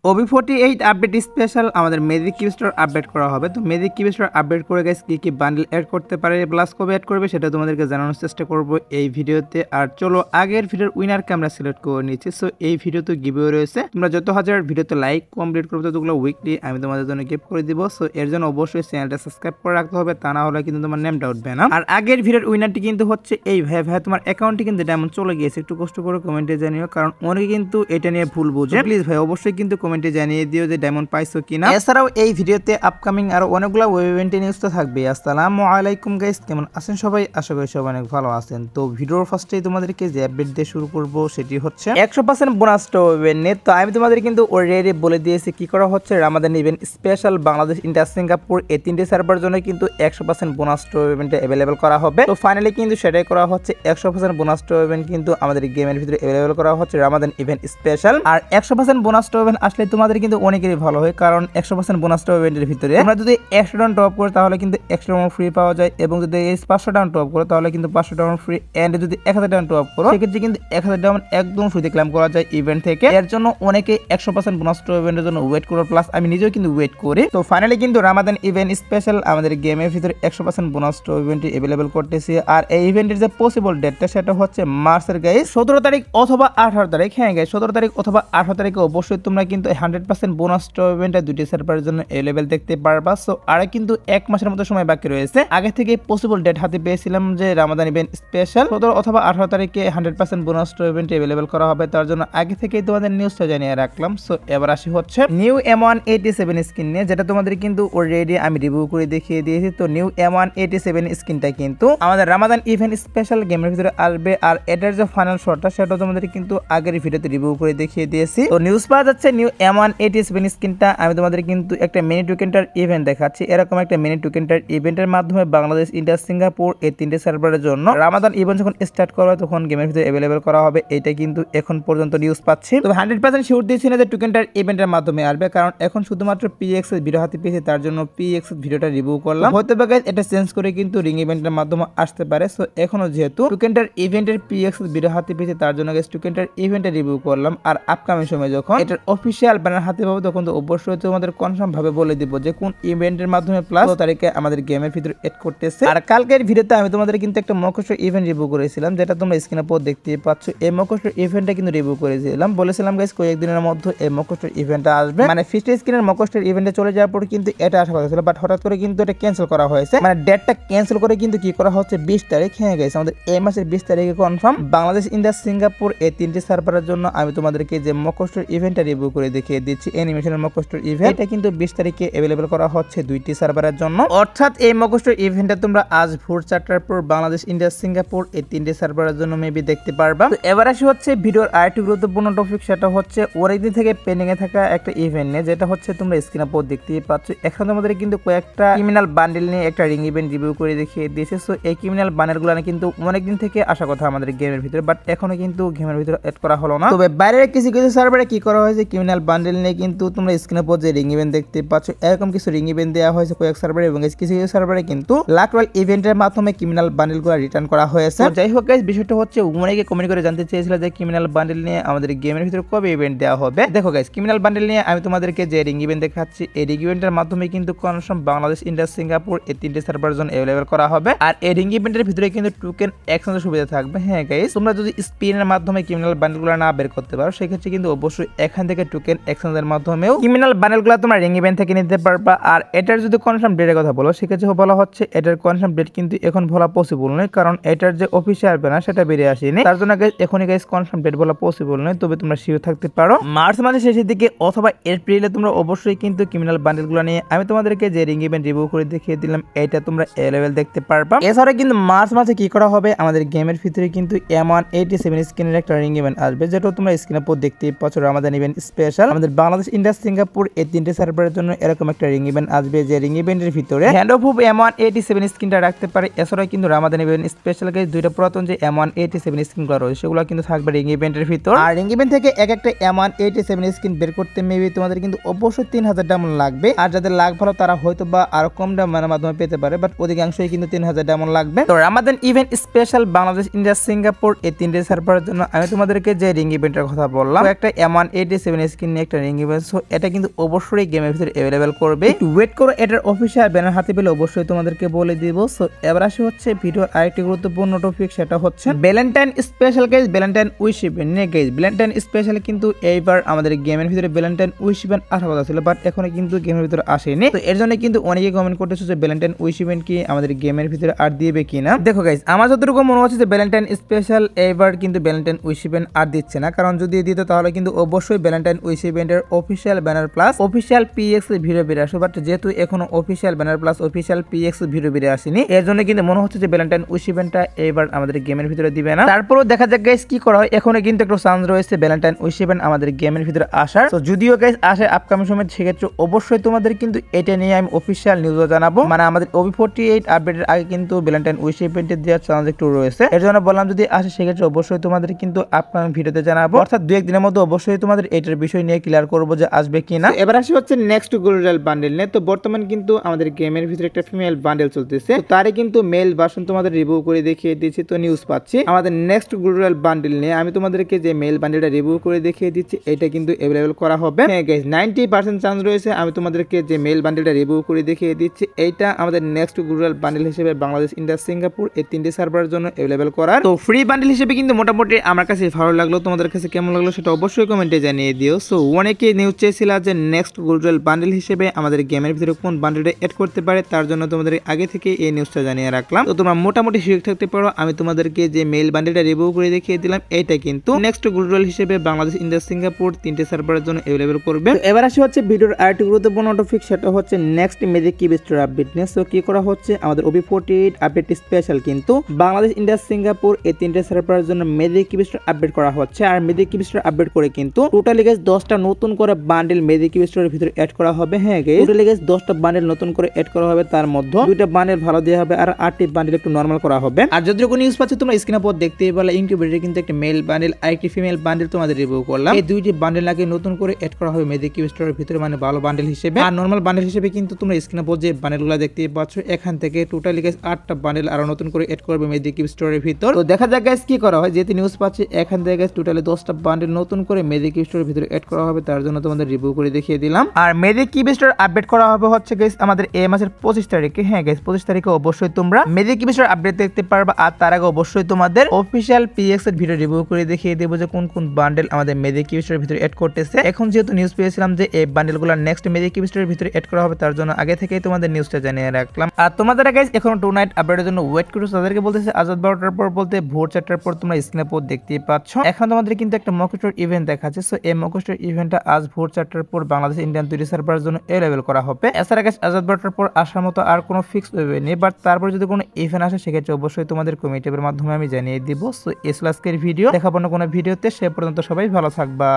OB48 update special আমাদের magic cube store update করা হবে। তো ম্যাজিক কিউব স্টোর আপডেট করে গাইস কি বান্ডেল অ্যাড করতে পারে প্লাস কবে অ্যাড করবে সেটা তোমাদেরকে জানানোর চেষ্টা করব এই ভিডিওতে। আর চলো আগের ভিডিওর উইনারকে আমরা সিলেক্ট করে নিচ্ছি। সো এই ভিডিওতে গিভওয়ে রয়েছে, তোমরা যত হাজার ভিডিওতে লাইক কমপ্লিট করবে ততগুলো উইকলি আমি তোমাদের জন্য গিফট করে দিব। সো এর জন্য অবশ্যই চ্যানেলটা সাবস্ক্রাইব করে রাখতে হবে, তা না হলে কিন্তু তোমার নেমটা উঠবে না। আর আগের ভিডিওর উইনারটি কিন্তু হচ্ছে এই ভাই তোমার অ্যাকাউন্টে কিন্তু ডায়মন্ড চলে গিয়েছে, একটু কষ্ট করে কমেন্টে জানিও, কারণ অনেকে কিন্তু এটা নিয়ে ভুল বুঝে। প্লিজ ভাই অবশ্যই কিন্তু কমেন্টে জানিয়ে দিও যে ডায়মন্ড পাইছো কিনা। এছাড়াও এই ভিডিওতে আপকামিং আরো অনেকগুলো ওয়েব ইভেন্টের নিউজ তো থাকবে। আসসালামু আলাইকুম গাইস, কেমন আছেন সবাই? আশা করি সবাই অনেক ভালো আছেন। তো ভিডিওর ফার্স্টেই তোমাদেরকে যে আপডেট দিয়ে শুরু করব সেটি হচ্ছে 100% বোনাস ইভেন্ট। তো আমি তোমাদের কিন্তু অলরেডি বলে দিয়েছি কি করা হচ্ছে। Ramadan event special Bangladesh, India, Singapore এই তিনটি সার্ভার জন্য কিন্তু 100% বোনাস ইভেন্ট अवेलेबल করা হবে। তো ফাইনালি কিন্তু সেটাই করা হচ্ছে। 100% বোনাস ইভেন্ট কিন্তু আমাদের গেমের ভিতরে अवेलेबल করা হচ্ছে রামাদান ইভেন্ট স্পেশাল। আর 100% বোনাস ইভেন্ট আসলে তোমাদের কিন্তু অনেকেরই ভালো হয়, কারণ 100% বোনাস ইভেন্টের ভিতরে তোমরা যদি 100 ডাউন টপ করো তাহলে কিন্তু 100 ডাউন ফ্রি পাওয়া যায়, এবং যদি 500 ডাউন টপ করো তাহলে কিন্তু 500 ডাউন ফ্রি, এন্ড যদি 1000 ডাউন টপ করো সেক্ষেত্রে কিন্তু 1000 ডাউন একদম ফ্রিতে ক্লেম করা যায় ইভেন্ট থেকে। এর জন্য অনেকে 100% বোনাস ইভেন্টের জন্য ওয়েট করো, প্লাস আমি নিজেও কিন্তু ওয়েট করি। তো ফাইনালি কিন্তু রামাদান ইভেন্ট স্পেশাল আমাদের গেমের ভিতরে 100% বোনাস ইভেন্টটি अवेलेबल করতেছি। আর এই ইভেন্টের যে পসিবল ডেটটা সেটা হচ্ছে মার্চের গাইস 17 তারিখ অথবা 18 তারিখ। হ্যাঁ গাইস 17 তারিখ অথবা 18 তারিখে অবশ্যই তোমরা কিন্তু 100% বোনাস ইভেন্টে দুটি সার্ভারের জন্য अवेलेबल দেখতে পারবা। সো আর কিন্তু এক মাসের মতো সময় বাকি রয়েছে। আগে থেকে পসিবল ডেট হাতে পেয়েছিলাম যে রামাদান ইভেন্ট স্পেশাল 17 অথবা 18 তারিখে 100% বোনাস ইভেন্টে अवेलेबल করা হবে, তার জন্য আগে থেকেই তোমাদের নিউজটা জানিয়ে রাখলাম। সো এবার আসি হচ্ছে নিউ M187 স্কিন নিয়ে, যেটা তোমাদের কিন্তু অলরেডি আমি রিভিউ করে দেখিয়ে দিয়েছি। তো নিউ M187 স্কিনটা কিন্তু আমাদের রামাদান ইভেন্ট স্পেশাল গেমের ভিতরে আসবে, আর এটার যে ফাইনাল শটটা সেটা তোমাদের কিন্তু আগের ভিডিওতে রিভিউ করে দেখিয়ে দিয়েছি। তো নিউজ পাওয়া যাচ্ছে নিউ M187 স্কিনটা আমি তোমাদের কিন্তু একটা মিনি টোকেনটার ইভেন্ট দেখাচ্ছি। এরকম একটা মিনি টোকেনটার ইভেন্টের মাধ্যমে বাংলাদেশ, ইন্ডিয়া, সিঙ্গাপুর এই তিনটে সার্ভারের জন্য রামাদান ইভেন্ট যখন স্টার্ট করা হয় তখন গেমের ভিতরে अवेलेबल করা হবে। এটা কিন্তু এখন পর্যন্ত নিউজ পাচ্ছি। তবে 100% শিওর দিচ্ছি না যে টোকেনটার ইভেন্টের মাধ্যমে আসবে, কারণ এখন শুধুমাত্র PX এর ভিডিও হাতে পেয়েছি, তার জন্য PX এর ভিডিওটা রিভিউ করলাম। হয়তো বা গাইস এটা চেঞ্জ করে কিন্তু রিং ইভেন্টের মাধ্যমে আসতে পারে। সো এখনো যেহেতু টোকেনটার ইভেন্টের PX এর ভিডিও হাতে পেয়েছি, তার জন্য গাইস টোকেনটার ইভেন্টে রিভিউ করলাম। আর আপকামিং সময় যখন এটার অফিশিয়াল ব্যানার হাতে পাবো তখন তো অবশ্যই তোমাদের কনফার্ম ভাবে বলে দিব যে কোন ইভেন্টের মাধ্যমে প্লাস তারিখে আমাদের গেমের ভিতরে এড করতেছে। আর কালকের ভিডিওতে আমি তোমাদের কিন্তু একটা মকস্টার ইভেন্ট রিভিউ করেছিলাম, যেটা তোমরা স্ক্রিনের উপর দেখতে পাচ্ছ। এই মকস্টার ইভেন্টটা কিন্তু রিভিউ করেছিলাম, বলেছিলাম গাইস কয়েকদিনের মধ্যে এই মকস্টার ইভেন্টটা আসবে। মানে ফিস্ট স্ক্রিনের মকস্টার ইভেন্টে চলে যাওয়ার পর কিন্তু এটা আসা কথা ছিল, বাট হঠাৎ করে কিন্তু এটা ক্যান্সেল করা হয়েছে। মানে ডেটটা ক্যান্সেল করে কিন্তু কি করা হচ্ছে 20 তারিখ। হ্যাঁ গাইস আমাদের এই মাসের 20 তারিখে কনফার্ম বাংলাদেশ, ইন্ডিয়া, সিঙ্গাপুর এই তিনটি সার্ভারের জন্য আমি তোমাদেরকে যে মকস্টার ইভেন্টটা রিভিউ করে দেখিয়ে দিচ্ছি, অ্যানিমেশনের মকস্টার ইভেন্ট, এটা কিন্তু 20 তারিখে अवेलेबल করা হচ্ছে দুইটি সার্ভারের জন্য। অর্থাৎ এই মকস্টার ইভেন্টটা তোমরা আজ ভোর 4টার পর বাংলাদেশ, ইন্ডিয়া, সিঙ্গাপুর এই তিনটি সার্ভারের জন্য মেবি দেখতে পারবা। তো এবার আসি হচ্ছে ভিডিওর আরেকটি গুরুত্বপূর্ণ টপিক, সেটা হচ্ছে অনেকদিন থেকে পেন্ডিং এ থাকা একটা ইভেন্ট নিয়ে, যেটা হচ্ছে তোমরা স্ক্রিনের উপর দেখতেই পাচ্ছ। এখন তোমাদের কিন্তু কয়েকটা ক্রিমিনাল বান্ডেল নিয়ে একটা রিং ইভেন্ট রিভিউ করে দেখিয়ে দিয়েছে। সো এই ক্রিমিনাল বান্ডেলগুলো কিন্তু অনেকদিন থেকে আসা কথা আমাদের গেমের ভিতরে, বাট এখনো কিন্তু গেমের ভিতরে এড করা হলো না। তবে বাইরের কিছু কিছু সার্ভারে কি করা হয়েছে, ক্রিমিনাল বান্ডেল নিয়ে কিন্তু তোমরা স্ক্রিনের উপর যে রিং ইভেন্ট দেখতে পাচ্ছ, এরকম কিছু রিং ইভেন্ট দেওয়া হয়েছে কয়েক সার্ভারে, এবং কিছু কিছু সার্ভারে কিন্তু লাক রয়্যাল ইভেন্টের মাধ্যমে ক্রিমিনাল বান্ডেলগুলো রিটার্ন করা হয়েছে। যাই হোক গাইস, বিষয়টা হচ্ছে অনেকে কমেন্ট করে জানতে চেয়েছিল যে ক্রিমিনাল বান্ডেল নিয়ে আমাদের গেমের ভিতরে কবে ইভেন্ট দেওয়া হবে। দেখো গাইস, ক্রিমিনাল বান্ডেল নিয়ে আমি তোমাদেরকে যে রিং ইভেন্ট দেখাচ্ছি, এই রিং ইভেন্টের মাধ্যমে কিন্তু কনফার্ম বাংলাদেশ, ইন্ডিয়া, সিঙ্গাপুর এই তিনটে সার্ভারের জন্য अवेलेबल করা হবে। আর এই রিং ইভেন্টের ভিতরে কিন্তু টোকেন এক্সচেঞ্জের সুবিধা থাকবে। হ্যাঁ গাইস, তোমরা যদি স্পিনের মাধ্যমে ক্রিমিনাল বান্ডেলগুলো না বের করতে পারো সেক্ষেত্রে কিন্তু অবশ্যই এখান থেকে টোকেন এক্সচেঞ্জের মাধ্যমেও ক্রিমিনাল বান্ডেলগুলো তোমরা রিং ইভেন্ট থেকে নিতে পারবা। আর এটার যদি কনফার্ম ডেটের কথা বলো সেক্ষেত্রে বলা হচ্ছে এটার কনফার্ম ডেট কিন্তু এখন বলা পসিবল নয়, কারণ এটার যে অফিশিয়াল ব্যানার সেটা বেরিয়ে আসেনি, তার জন্য গাইস এখনই গাইস কনফার্ম ডেট বলা পসিবল নয়। তবে তোমরা শিওর থাকতে পারো মার্চ মাসের শেষের দিকে অথবা এপ্রিলে তোমরা অবশ্যই কিন্তু ক্রিমিনাল বান্ডেলগুলো নিয়ে আমি তোমাদেরকে যে রিং ইভেন্ট রিভিউ করে দেখিয়ে দিলাম এটা তোমরা अवेलेबल দেখতে পারবা। এছাড়া কিন্তু মার্চ মাসে কি করা হবে, আমাদের গেমের ভিতরে কিন্তু M187 স্ক্রিনের একটা রিং ইভেন্ট আসবে, যেটা তোমরা স্ক্রিনের উপর দেখতেই পাচ্ছ। রামাদান ইভেন্ট স্পেশাল আমাদের বাংলাদেশ, ইন্ডিয়া, সিঙ্গাপুর এই তিনটে সার্ভারের জন্য এরকম একটা রিং ইভেন্ট আসবে, যে রিং ইভেন্টের ভিতরে হ্যান্ড অফ M187 স্ক্রিনটা রাখতে পারে। এছাড়া কিন্তু রামাদান ইভেন্ট স্পেশাল গাইস দুইটা পুরাতন যে M187 স্ক্রিনগুলো রয়েছে সেগুলো কিন্তু থাকবে রিং ইভেন্টের ভিতর। আর রিং ইভেন্ট থেকে এক একটা M187 স্ক্রিন বের করতে মেবি তোমাদের কিন্তু অবশ্যই 3000 ডায়মন্ড লাগবে। আর যাদের লাখ ভালো তারা হয়তো বা আরো কম ডায়মন্ডের মাধ্যমে পেতে পারে, বাট অধিকাংশই কিন্তু 3000 ডায়মন্ড লাগবে। তো Ramadan event special Bangladesh, India, Singapore এই তিনটে সার্ভারের জন্য আমি তোমাদেরকে যে রিং ইভেন্টের কথা বললাম, একটা M187 স্ক্রিন নিয়ে একটা রিং ইভেন্ট, সো এটা কিন্তু অবশ্যই গেমের ভিতরে অ্যাভেলেবেল করবে। একটু ওয়েট করো, এটার অফিসিয়াল ব্যানার হাতে পেলে অবশ্যই তোমাদেরকে বলে দিব। সো এবার আসে হচ্ছে ভিডিওর আরেকটি গুরুত্বপূর্ণ টপিক, সেটা হচ্ছে Valentine special guys, Valentine wish event নিয়ে গাইস। ভ্যালেন্টাইন স্পেশাল কিন্তু এইবার আমাদের গেমের ভিতরে ভ্যালেন্টাইন উইশ ইভেন্ট আসার কথা ছিল, বাট এখনো কিন্তু গেমের ভিতরে আসেনি। তো এর জন্য কিন্তু অনেকে কমেন্ট করতেছে যে ভ্যালেন্টাইন উইশ ইভেন্ট কি আমাদের গেমের ভিতরে আর দিবে কিনা। দেখো গাইস, আমার যতটুকু মনে হচ্ছে যে ভ্যালেন্টাইন স্পেশাল এইবার কিন্তু ভ্যালেন্টাইন উইশ ইভেন্ট আর দিচ্ছে না, কারণ যদি দিত তাহলে কিন্তু অবশ্যই ভ্যালেন্টাইন উইশ ইভেন্টের official banner plus official PX video বেরিয়ে আসবে, বাট যেহেতু এখনো official banner plus official PX video বেরিয়ে আসেনি, এর জন্য কিন্তু মনে হচ্ছে যে ভ্যালেন্টাইন উইশ ইভেন্টটা এইবার আমাদের গেমের ভিতরে দিবে না। তারপরও দেখা যাক গাইস কি করা হয়। এখনো কিন্তু একটু চান্স রয়েছে ভ্যালেন্টাইন উইশ ইভেন্ট আমাদের গেমের ভিতরে আসার। তো যদিও গাইস আসে আপকামিং সময়, সেক্ষেত্রে অবশ্যই তোমাদের কিন্তু এটা নিয়ে আমি অফিসিয়াল নিউজও জানাবো। মানে আমাদের OB48 আপডেটের আগে কিন্তু ভ্যালেন্টাইন উইশ ইভেন্টের দেওয়ার চান্স একটু রয়েছে, এর জন্য বললাম যদি আসে সেক্ষেত্রে অবশ্যই তোমাদের কিন্তু আপকামিং ভিডিওতে জানাবো, অর্থাৎ 2-1 দিনের মধ্যে অবশ্যই তোমাদের এটার বিষয় নিয়ে ক্লিয়ার করবো যে আসবে কিনা। এবার আসে হচ্ছে নেক্সট গোল্ডেল বান্ডেল নিয়ে। তো বর্তমান কিন্তু আমাদের গেমের ভিতরে একটা ফিমেল বান্ডেল চলতেছে, তারে কিন্তু মেল ভার্সন তোমাদের রিভিউ করে দেখিয়ে দিয়েছি, তো নিউজ পাচ্ছি আমাদের নেক্সট গোল্ডেল বান্ডেল নিয়ে। আমি তোমাদেরকে যে মেল বান্ডেলটা রিভিউ করে দেখিয়ে দিচ্ছি, এটা কিন্তু অ্যাভেলেবল করা হবে। হ্যাঁ গাইস, 90% চান্স রয়েছে আমি তোমাদেরকে যে মেল বান্ডেলটা রিভিউ করে দেখিয়ে দিচ্ছি, এইটা আমাদের নেক্সট গোল্ডেল বান্ডেল হিসেবে বাংলাদেশ, ইন্ডিয়া, সিঙ্গাপুর এই 3টে সার্ভারের জন্য অ্যাভেলেবল করার। তো ফ্রি বান্ডেল হিসেবে কিন্তু মোটামুটি আমার কাছে ভালো লাগলো, তোমাদের কাছে কেমন লাগলো সেটা অবশ্যই কমেন্টে জানিয়ে দিও। সো অনেকে নিউজ চেয়েছিল যে নেক্সট গোল্ডেল বান্ডেল হিসেবে আমাদের গেমের ভিতরে কোন বান্ডেলটা এড করতে পারে, তার জন্য তোমাদের আগে থেকে এই নিউজটা জানিয়ে রাখলাম। তো তোমরা মোটামুটি শিখে থাকতে পারো, আমি তোমাদেরকে যে মেল বান্ডেলটা রিভিউ করে দেখিয়ে দিলাম, এটা কিন্তু নেক্সট গোল্ডেল হিসেবে বাংলাদেশ, ইন্ডিয়া, সিঙ্গাপুর 3টে সার্ভারের জন্য অ্যাভেলেবল করবে। এবার আসে হচ্ছে ভিডিওর আরেকটি গুরুত্বপূর্ণ টপিক, সেটা হচ্ছে next magic cube store update নিয়ে। সো কি করা হচ্ছে, আমাদের OB48 আপডেট স্পেশাল কিন্তু বাংলাদেশ, ইন্ডিয়া, সিঙ্গাপুর এই 3টে সার্ভারের জন্য ম্যাজিক কিউব স্টোর আপডেট করা হচ্ছে। আর ম্যাজিক কিউব স্টোর আপডেট করে কিন্তু টোটালি গাইস 10টা নতুন করে বান্ডেল ম্যাজিক কিউব স্টোরের ভিতরে অ্যাড করা হবে। হ্যাঁ গাইস, টোটালি গাইস 10টা বান্ডেল নতুন করে অ্যাড করা হবে, তার মধ্যে 2টা বান্ডেল ভালো দেওয়া হবে আর 8টি বান্ডেল একটু নরমাল করা হবে। আর যতটুকু নিউজ পাচ্ছ তোমরা স্ক্রিনের উপর দেখতেই পেলে, ইনকিউবেটরে কিন্তু একটা মেল বান্ডেল আর একটি ফিমেল বান্ডেল তোমাদের রিভিউ করলাম। এই 2টি বান্ডেল নাকি নতুন করে অ্যাড করা হবে ম্যাজিক কিউব স্টোরের ভিতরে, মানে ভালো বান্ডেল হিসেবে। আর নরমাল বান্ডেল হিসেবে কিন্তু তোমরা স্ক্রিনের উপর যে বান্ডেলগুলো দেখতেই পাচ্ছ, এখান থেকে টোটালি গাইস 8টা বান্ডেল আরো নতুন করে অ্যাড করবে ম্যাজিক কিউব স্টোরের ভিতর। তো দেখা যাক গাইস কি করা হয়। যেহেতু নিউজ পাচ্ছি এখান থেকে গাইস টোটালি 10টা বান্ডেল নতুন করে ম্যাজিক কিউব স্টোরের ভিতরে অ্যাড করা হবে, তার জন্য তোমাদের রিভিউ করে দেখিয়ে দিলাম। আর ম্যাজিক কিউব স্টোর আপডেট করা হবে হচ্ছে গাইস আমাদের এই মাসের 25 তারিখে। হ্যাঁ গাইস, 25 তারিখে অবশ্যই তোমরা ম্যাজিক কিউব স্টোর আপডেট দেখতে পারবে। আর তার আগে অবশ্যই তোমাদের অফিশিয়াল পিএক্স এর ভিডিও রিভিউ করে দেখিয়ে দেব যে কোন কোন বান্ডেল আমাদের ম্যাজিক কিউব স্টোরের ভিতরে অ্যাড করতেছে। এখন যেহেতু নিউজ পেয়েছিলাম যে এই বান্ডেলগুলো নেক্সট ম্যাজিক কিউব স্টোরের ভিতরে অ্যাড করা হবে, তার জন্য আগে থেকেই তোমাদের নিউজটা জানিয়ে রাখলাম। আর তোমাদের গাইস এখন টু নাইট আপডেটের জন্য ওয়েট করছো, তাদেরকে বলতেছে আজাদ 12টার পর বলতে ভোর 4টার পর তোমরা স্ক্রিনে পর দেখতেই পাচ্ছ। এখন তোমাদের কিন্তু একটা মকস্টোর ইভেন্ট দেখাচ্ছে। সো এই মকস্টোর ইভেন্টটা আজ ভোর 4টার পর বাংলাদেশ, ইন্ডিয়ান 2টি সার্ভারের জন্য অ্যাভেলেবল করা হবে। এছাড়া গাইস আজাদ 12টার পর আসার মতো আর কোনো ফিক্স ওয়েবে নেই, বাট তারপর যদি কোনো ইভেন্ট আসে সেক্ষেত্রে অবশ্যই তোমাদের কমিটি এর মাধ্যমে আমি জানিয়ে দিব। সো এই আজকের ভিডিও, দেখাবো না কোনো ভিডিওতে। সে পর্যন্ত সবাই ভালো থাকবা।